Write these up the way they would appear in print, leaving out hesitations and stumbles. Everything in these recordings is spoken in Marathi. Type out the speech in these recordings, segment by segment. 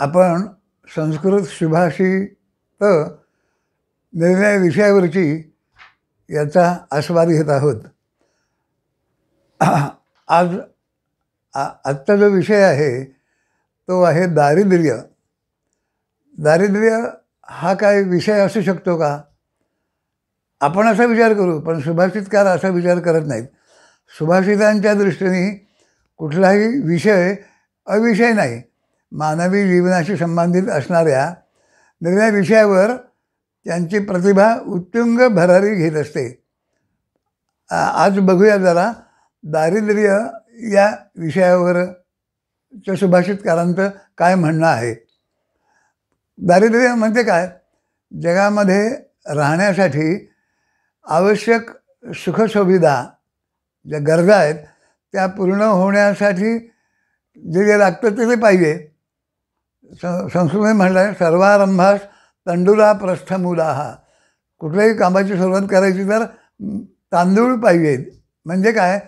आपण संस्कृत सुभाषित निर्णय विषयावरची याचा आस्वाद घेत आहोत. आज आजचा जो विषय आहे तो आहे दारिद्र्य. दारिद्र्य हा काय विषय असू शकतो का? आपण असा विचार करू, पण सुभाषितकार असा विचार करत नाहीत. सुभाषितांच्या दृष्टीने कुठलाही विषय अविषय नाही. मानवी जीवनाशी संबंधित असणाऱ्या निर्णय विषयावर त्यांची प्रतिभा उत्तुंग भरारी घेत असते. आज बघूया जरा दारिद्र्य या विषयावर सुभाषितकारांचं काय म्हणणं आहे. दारिद्र्य म्हणजे काय? जगामध्ये राहण्यासाठी आवश्यक सुखसुविधा ज्या गरजा आहेत त्या पूर्ण होण्यासाठी जे जे लागतं ते पाहिजे. संस्कृतमध्ये म्हटलं आहे सर्वारंभास तंडुला प्रस्थमूलाः. कुठल्याही कामाची सुरुवात करायची तर तांदूळ पाहिजेत. म्हणजे काय?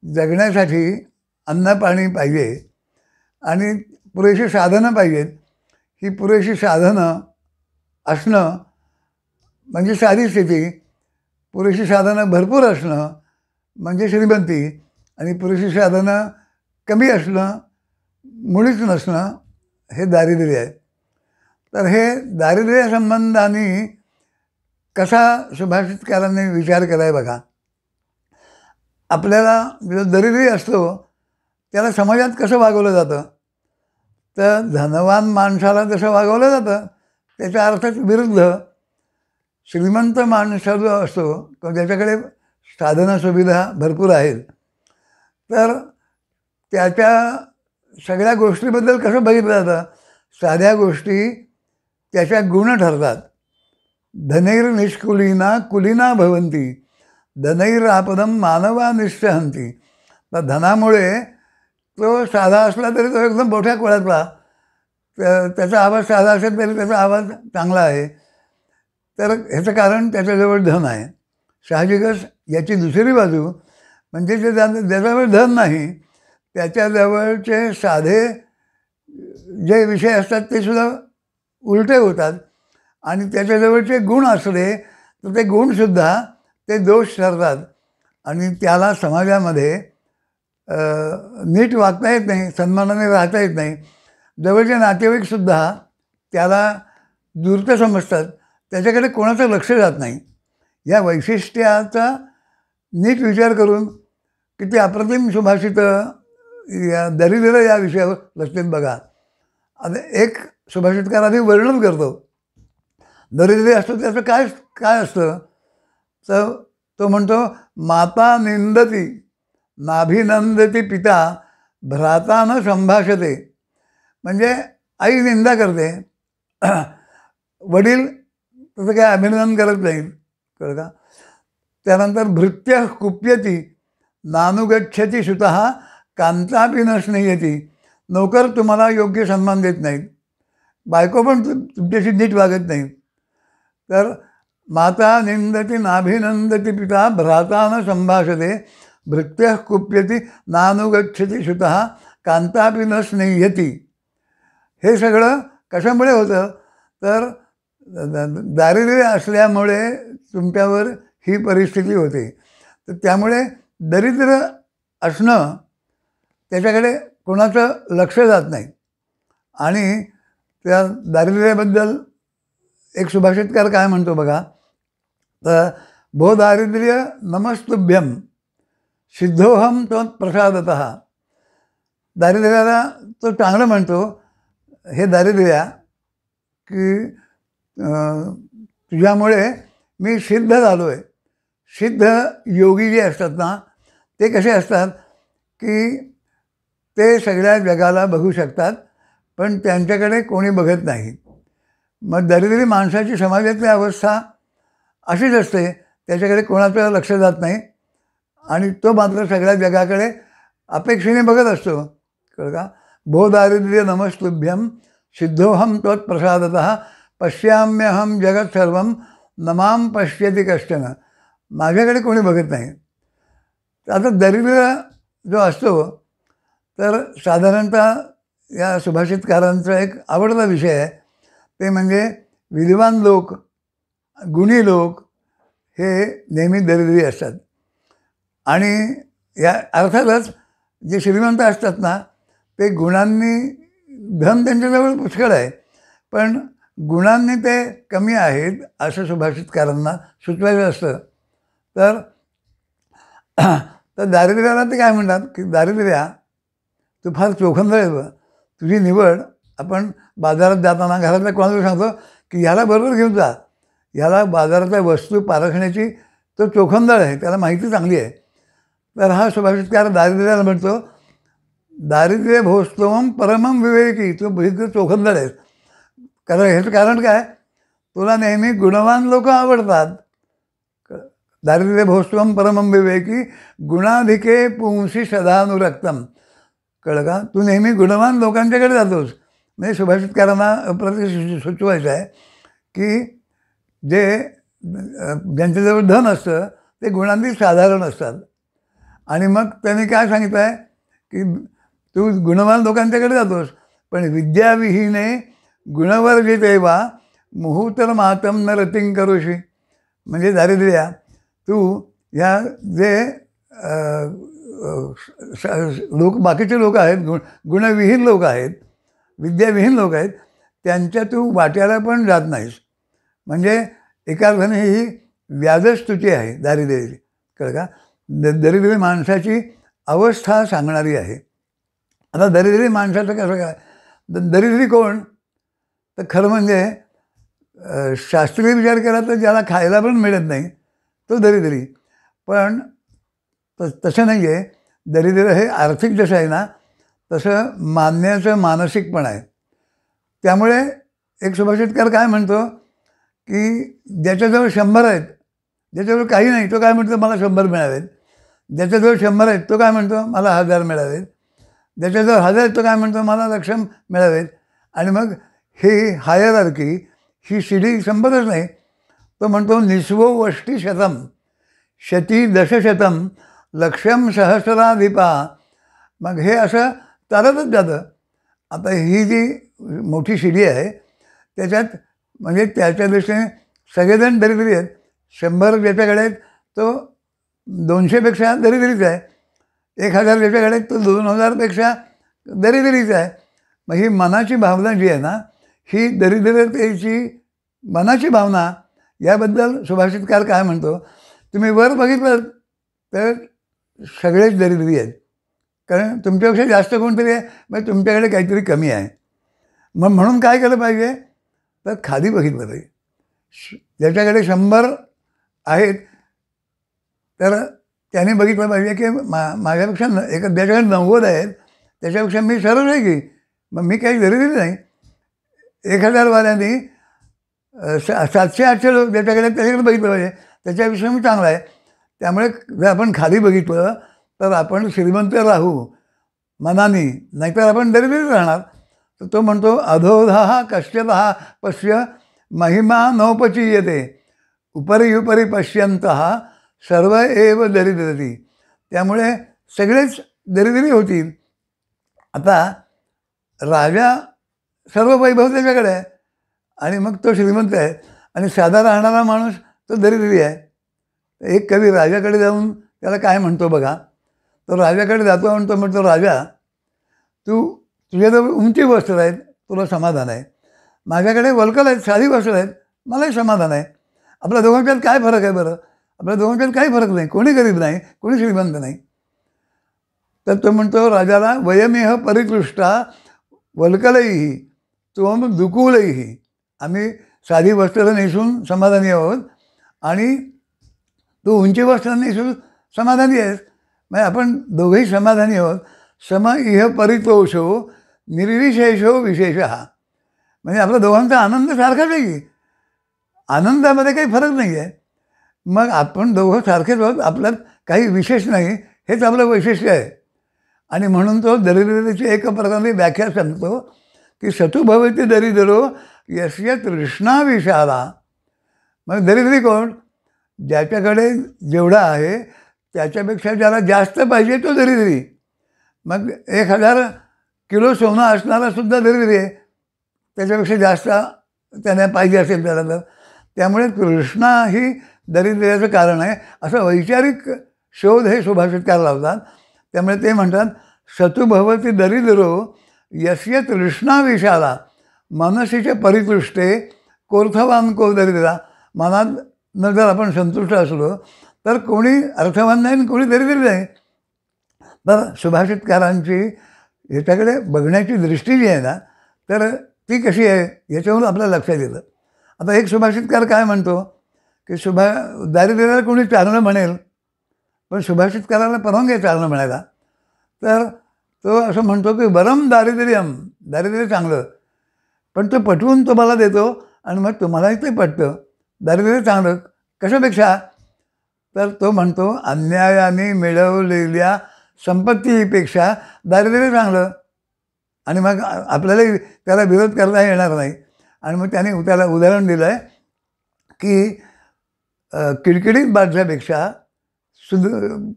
जगण्यासाठी अन्न पाणी पाहिजे आणि पुरेशी साधनं पाहिजेत. ही पुरेशी साधनं असणं म्हणजे साधी स्थिती, पुरेशी साधनं भरपूर असणं म्हणजे श्रीमंती, आणि पुरेशी साधनं कमी असणं, मुळीच नसणं हे दारिद्र्य आहे. तर हे दारिद्र्य संबंधाने कसा सुभाषितकारांनी विचार केला आहे बघा. आपल्याला जो दरिद्री असतो त्याला समाजात कसं वागवलं जातं? तर धनवान माणसाला जसं वागवलं जातं त्याच्या अर्थात विरुद्ध श्रीमंत माणसा जो असतो किंवा ज्याच्याकडे साधनं सुविधा भरपूर आहेत तर त्याच्या सगळ्या गोष्टीबद्दल कसं बघितलं जातं? साध्या गोष्टी त्याच्या गुण ठरतात. धनैर्निष्कुलीना कुलीना भवंती धनैरापदम मानवा निष्ठहंती. तर धनामुळे तो साधा असला तरी तो एकदम मोठ्या कोळ्यातला, त्याचा आवाज साधा असेल तरी त्याचा आवाज चांगला आहे. तर ह्याचं कारण त्याच्याजवळ धन आहे. साहजिकच याची दुसरी बाजू म्हणजे जे ज्याच्याजवळ धन नाही त्याच्याजवळचे साधे जे विषय असतात ते सुद्धा उलटे होतात, आणि त्याच्याजवळचे गुण असले तर ते गुणसुद्धा ते दोष ठरतात आणि त्याला समाजामध्ये नीट वागता येत नाही, सन्मानाने राहता येत नाही. जवळचे नातेवाईकसुद्धा त्याला दूर्त समजतात, त्याच्याकडे कोणाचं लक्ष जात नाही. या वैशिष्ट्याचा नीट विचार करून किती अप्रतिम सुभाषित या दारिद्र्य या विषयावर लक्षात बघा. आता एक सुभाषितकार आधी वर्णन करतो. दारिद्र्य असतं त्याचं काय काय असतं तर तो म्हणतो माता निंदती नाभिनंदती पिता भ्राता न संभाषते. म्हणजे आई निंदा करते, वडील तसं काय अभिनंदन करत नाहीत, कळलं का? त्यानंतर भृत्य कुप्यती नानुगच्छती सुतः कांतापि न स्नेयती. नोकर तुम्हाला योग्य सन्मान देत नाहीत, बायको पण तुमच्याशी नीट वागत नाही. तर माता निंदती नाभिनंदती पिता भ्राता न संभाषते भृत्य कुप्यती नानुगच्छती सुतः कांतापि न स्नेयती. हे सगळं कशामुळे होतं तर दारिद्र्य असल्यामुळे तुमच्यावर ही परिस्थिती होते. तर त्यामुळे दरिद्र असणं त्याच्याकडे कोणाचं लक्ष जात नाही. आणि त्या दारिद्र्याबद्दल एक सुभाषितकार काय म्हणतो बघा. तर भो दारिद्र्य नमस्तुभ्यम सिद्धोहम त्वत्प्रसादतः. दारिद्र्याला तो चांगलं म्हणतो, हे दारिद्र्या की तुझ्यामुळे मी सिद्ध झालो आहे. सिद्ध योगी जे असतात ना ते कसे असतात की ते सगळ्या जगाला बघू शकतात पण त्यांच्याकडे कोणी बघत नाही. मग दरिद्री माणसाची समाजातली अवस्था अशीच असते, त्याच्याकडे कोणाचं लक्ष जात नाही आणि तो मात्र सगळ्या जगाकडे अपेक्षेने बघत असतो, कळलं का? भो दारिद्र्य नमस्तुभ्यम सिद्धोहम त्वत्प्रसादतः पश्याम्यहम जगत सर्वम नमाम पश्यति कश्चन. माझ्याकडे कोणी बघत नाही. आता दारिद्र्य जो असतो तर साधारणतः या सुभाषितकारांचा एक आवडता विषय आहे, ते म्हणजे विद्वान लोक, गुणी लोक हे नेहमी दरिद्री असतात. आणि या अर्थातच जे श्रीमंत असतात ना, ते गुणांनी, धन त्यांच्याजवळ पुष्कळ आहे, पण गुणांनी ते कमी आहेत असं सुभाषितकारांना सुचवायचं असतं. तर तर दारिद्र्याला ते काय म्हणतात की, दारिद्र्या तू फार चोखंदळ आहे बघ, तुझी निवड. आपण बाजारात जाताना घरातल्या कोणाला सांगतो की ह्याला बरोबर घेऊन जा, ह्याला बाजारातल्या वस्तू पारखण्याची तो चोखंदळ आहे, त्याला माहिती चांगली आहे. तर हा सुभाषितकार दारिद्र्याला म्हणतो, दारिद्र्य भोस्तवम परमम विवेकी, तू भयंकर चोखंदळ आहेस. कारण ह्याचं कारण काय, तुला नेहमी गुणवान लोक आवडतात. दारिद्र्य भोस्तवम परमम विवेकी गुणाधिके पुंसी सदानुरक्तम. कळलं का, तू नेहमी गुणवान लोकांच्याकडे जातोस. म्हणजे सुभाषितकारांना सुचवायचं आहे की जे ज्यांच्याजवळ धन असतं ते गुणांनी साधारण असतात. आणि मग त्यांनी काय सांगितलं आहे की तू गुणवान लोकांच्याकडे जातोस, पण विद्याविहीने गुणवर्जिते वा मुहूर्तर मातम न रतिं करोशी. म्हणजे दारिद्र्या, तू ह्या जे लोक, बाकीचे लोक आहेत, गुणविहीन लोक आहेत, विद्याविहीन लोक आहेत, त्यांच्या तू वाट्याला पण जात नाहीस. म्हणजे एका अर्थाने ही व्याजस्तुती आहे दारिद्र्याची. कळलं का, दरिद्री माणसाची अवस्था सांगणारी आहे. आता दरिद्री माणसाचं कसं काय, दरिद्री कोण, तर खरं म्हणजे शास्त्रीय विचार केला तर ज्याला खायला पण मिळत नाही तो दरिद्री. पण तसं नाही आहे. दरिद्र हे आर्थिक जसं आहे ना, तसं मानण्याचं मानसिक पण आहे. त्यामुळे एक सुभाषितकार काय म्हणतो की ज्याच्याजवळ 100 आहेत, ज्याच्याजवळ काही नाही तो काय म्हणतो मला 100 मिळावेत. ज्याच्याजवळ 100 आहेत तो काय म्हणतो मला 1000 मिळावेत. ज्याच्याजवळ 1000 आहेत तो काय म्हणतो मला 1,00,000 मिळावेत. आणि मग ही हायरार्की, ही शिडी संपतच नाही. तो म्हणतो निस्वो वष्टी शतम शती दशशतम लक्षम सहस्राधिपा. मग हे असं चालतच जातं. आता ही जी मोठी शिडी आहे त्याच्यात म्हणजे त्याच्या दृष्टीने सगळेजण दरिद्री आहेत. 100 ज्याच्याकडे आहेत तो 200पेक्षा दरिद्रीच आहे. 1000 ज्याच्याकडे आहेत तो 2000पेक्षा दरिद्रीच आहे. मग ही मनाची भावना जी आहे ना, ही दरिद्रतेची मनाची भावना, याबद्दल सुभाषितकार काय म्हणतो, तुम्ही वर बघितलं तर सगळेच दरिद्री आहेत. कारण तुमच्यापेक्षा जास्त कोणतरी आहे, मग तुमच्याकडे काहीतरी कमी आहे. मग म्हणून काय केलं पाहिजे, तर खाली बघितलं पाहिजे. ज्याच्याकडे 100 आहेत तर त्याने बघितलं पाहिजे की माझ्यापेक्षा ज्याच्याकडे 90 आहेत त्याच्यापेक्षा मी सरळ आहे की, मग मी काही दरिद्री नाही. 1000 वाल्यांनी 700-800 लोक ज्याच्याकडे त्याच्याकडे बघितलं पाहिजे, त्याच्याविषयी मी चांगला आहे. त्यामुळे जर आपण खाली बघितलं तर आपण श्रीमंत राहू मनाने, नाहीतर आपण दरिद्रीच राहणार. तर तो म्हणतो अधोधा कश्यतः पश्य महिमा नोपचीयते उपरी उपरी पश्यंतः सर्व एव दरिद्रती. त्यामुळे सगळेच दरिद्री होतील. आता राजा सर्व वैभव त्याच्याकडे आहे आणि मग तो श्रीमंत आहे, आणि साधा राहणारा माणूस तो दरिद्री आहे. एक कवी राजाकडे जाऊन त्याला काय म्हणतो बघा, तो राजाकडे जातो आणि तो म्हणतो, राजा तुझ्याजवळ उंची वस्त्र आहेत, तुला समाधान आहे. माझ्याकडे वल्कल आहेत, साधी वस्त्र आहेत, मलाही समाधान आहे. आपल्या दोघांच्यात काय फरक आहे बरं, आपल्या दोघांच्यात काही फरक नाही. कोणी गरीब नाही, कोणी श्रीमंत नाही. तर तो म्हणतो राजाला, वयमेह परिकृष्टा वल्कलही त्वम दुकुलही. आम्ही साधी वस्त्र नेसून समाधानी आहोत आणि तू उंची वस्त्र नेसून समाधानी आहेस. म्हणजे आपण दोघेही समाधानी आहोत. सम इह परितोषो निर्विशेषो विशेष. म्हणजे आपला दोघांचा आनंद सारखाच आहे की, आनंदामध्ये काही फरक नाही आहे. मग आपण दोघं सारखेच आहोत, आपल्यात काही विशेष नाही, हेच आपलं वैशिष्ट्य आहे. आणि म्हणून तो दरिद्रतेची एक प्रकारे व्याख्या सांगतो की सतु भवती दरिद्रो यस्य तृष्णा विशाला. मग दरिद्री कोण, ज्याच्याकडे जेवढा आहे त्याच्यापेक्षा ज्याला जास्त पाहिजे तो दरिद्री. मग 1000 किलो सोनं असणारासुद्धा दरिद्री आहे, त्याच्यापेक्षा जास्त त्याने पाहिजे असेल त्याला तर. त्यामुळे तृष्णा ही दारिद्र्याचं कारण आहे असं वैचारिक शोध हे सुभाषितकार लावतात. त्यामुळे ते म्हणतात सतु भवती दरिद्रो यस्य तृष्णा विशाला मनसीचे परितुष्टे कोर्थवान को दरिद्रा. मनात न जर आपण संतुष्ट असलो तर कोणी अर्थवान नाही आणि कोणी दरिद्र नाही. तर सुभाषितकारांची ह्याच्याकडे बघण्याची दृष्टी जी आहे ना तर ती कशी आहे याच्यावरून आपल्याला लक्षात येतं. आता एक सुभाषितकार काय म्हणतो की दारिद्र्याला कोणी चांगलं म्हणेल पण सुभाषितकाराला परवानगी आहे चांगलं म्हणायला. तर तो असं म्हणतो की वरम दारिद्र्यम, दारिद्र्य चांगलं, पण तो पटवून तुम्हाला देतो आणि मग तुम्हालाही ते पटतं. दारिद्र्य चांगलं कशापेक्षा, तर तो म्हणतो अन्यायाने मिळवलेल्या संपत्तीपेक्षा दारिद्र्य चांगलं. आणि मग आपल्याला त्याला विरोध करता येणार नाही. आणि मग त्याने त्याला उदाहरण दिलं आहे की किडकिडीत बादशापेक्षा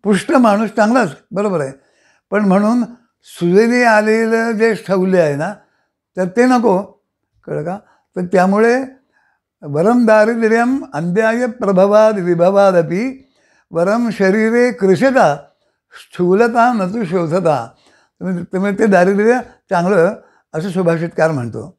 पुष्ट माणूस चांगलाच, बरोबर आहे, पण म्हणून सुजेने आलेलं जे ठेवले आहे ना तर ते नको, कळलं का. तर त्यामुळे वरम दारिद्र्यम अन्याय प्रभवाद विभवादपि वरम शरीरे कृशता स्थूलता न तू शोधता. तुम्ही ते दारिद्र्य चांगलं असं सुभाषितकार म्हणतो.